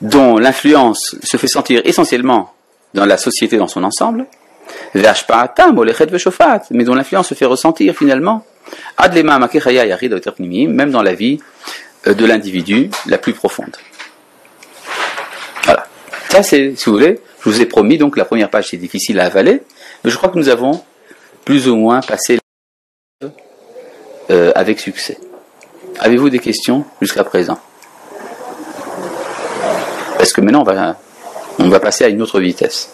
dont l'influence se fait sentir essentiellement dans la société dans son ensemble, mais dont l'influence se fait ressentir finalement même dans la vie de l'individu la plus profonde. Voilà. Ça c'est, si vous voulez, je vous ai promis, donc la première page c'est difficile à avaler, mais je crois que nous avons plus ou moins passé avec succès. Avez-vous des questions jusqu'à présent? Parce que maintenant on va passer à une autre vitesse.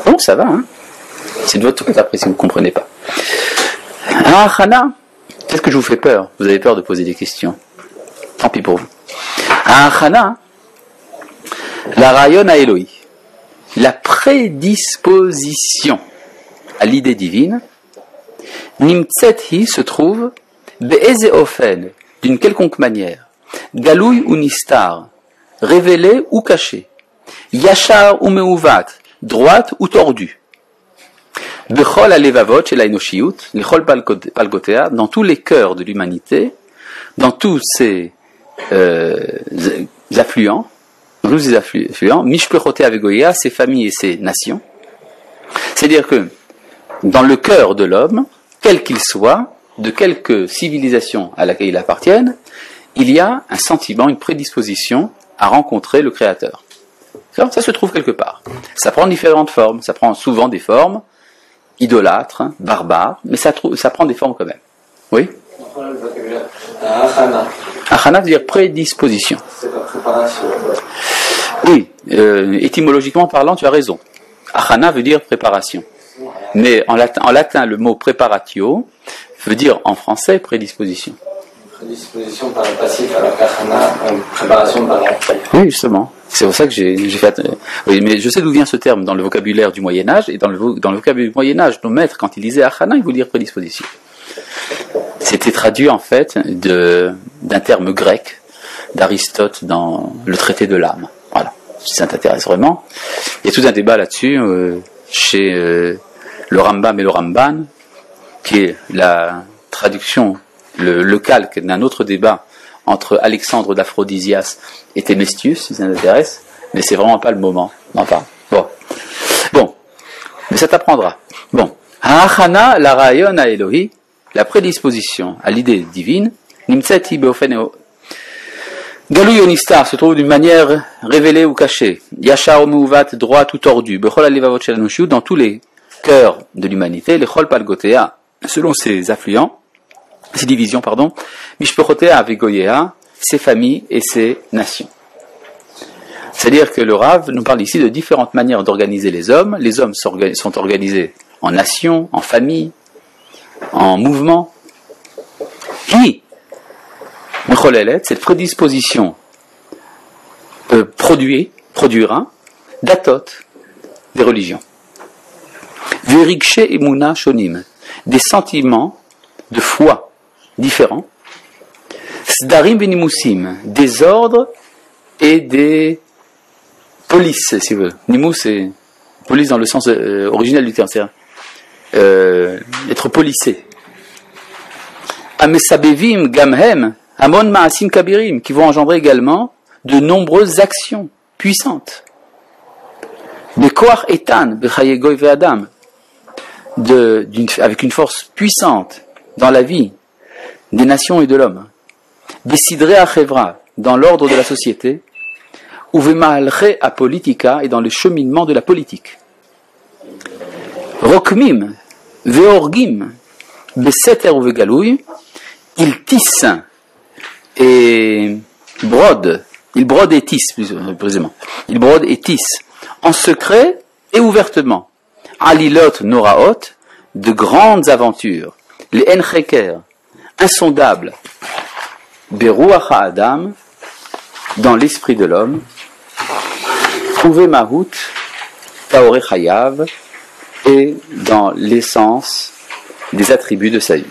Bon, ça va, hein? C'est de votre faute après si vous ne comprenez pas. Ah, Hana, qu'est-ce que je vous fais peur? Vous avez peur de poser des questions. Tant pis pour vous. Ah, Hana, la rayon à Elohi, la prédisposition à l'idée divine, Nimtsethi se trouve Be'eze Ofen, d'une quelconque manière, Galouy ou Nistar, révélé ou caché, Yachar ou Meuvat, droite ou tordue, Bechol alevavot shel haenoshiyut, Lechol palgotea, dans tous les cœurs de l'humanité, dans tous ces affluents, Mishpechotea vegoya, ses familles et ses nations. C'est-à-dire que dans le cœur de l'homme, quel qu'il soit, de quelque civilisation à laquelle il appartienne, il y a un sentiment, une prédisposition à rencontrer le Créateur. Ça se trouve quelque part. Ça prend différentes formes. Ça prend souvent des formes idolâtres, barbares, mais ça prend des formes quand même. Oui? Achana veut dire prédisposition. C'est pas préparation. Oui, étymologiquement parlant, tu as raison. Achana veut dire préparation. Mais en latin, le mot préparatio veut dire en français prédisposition. Prédisposition par le passif, alors qu'achana, préparation par l'actif. Oui, justement. C'est pour ça que j'ai fait. Oui, mais je sais d'où vient ce terme dans le vocabulaire du Moyen-Âge, et dans le vocabulaire du Moyen-Âge, nos maîtres, quand ils disaient achana, ils voulaient dire prédisposition. C'était traduit en fait d'un terme grec d'Aristote dans le traité de l'âme. Voilà. Si ça t'intéresse vraiment. Il y a tout un débat là-dessus chez le Rambam et le Ramban, qui est la traduction, le calque d'un autre débat entre Alexandre d'Aphrodisias et Thémestius, si ça t'intéresse, mais c'est vraiment pas le moment d'en parler. Bon, mais ça t'apprendra. Bon, Ha'achana la rayon à Elohi, la prédisposition à l'idée divine, Nimtseti beofeneo. Galouy Onistar se trouve d'une manière révélée ou cachée, Yachar ou Meuvat, droite ou tordue, Bechol alevavot shel haenoshiyut, dans tous les cœurs de l'humanité, Lechol palgotea, selon ses affluents, ses divisions, Mishpechotea vegoyea, ses familles et ses nations. C'est-à-dire que le Rav nous parle ici de différentes manières d'organiser les hommes. Les hommes sont organisés en nations, en familles, en mouvements. Qui cette prédisposition produira datot, des religions. Virikshe emuna shonim, des sentiments de foi différents. Sdarim venimusim, des ordres et des polices, si vous voulez. Nimus, c'est police dans le sens original du terme, c'est-à-dire être policé. Amesabevim gamhem, amon maasim kabirim, qui vont engendrer également de nombreuses actions puissantes. Bekoach etan, bechaye goy ve'adam, avec une force puissante dans la vie des nations et de l'homme. Besidre achevra, dans l'ordre de la société, ou vemahalche a politica, et dans le cheminement de la politique. Rokmim, veorgim, beseter ou vegalouy, ils tissent et brodent, ils brodent et tissent, précisément. Ils brodent et tissent, en secret et ouvertement. Alilot noraot, de grandes aventures, les encheker, insondables, beruach ha'adam, dans l'esprit de l'homme, trouver mahout, taorech hayav, et dans l'essence des attributs de sa vie.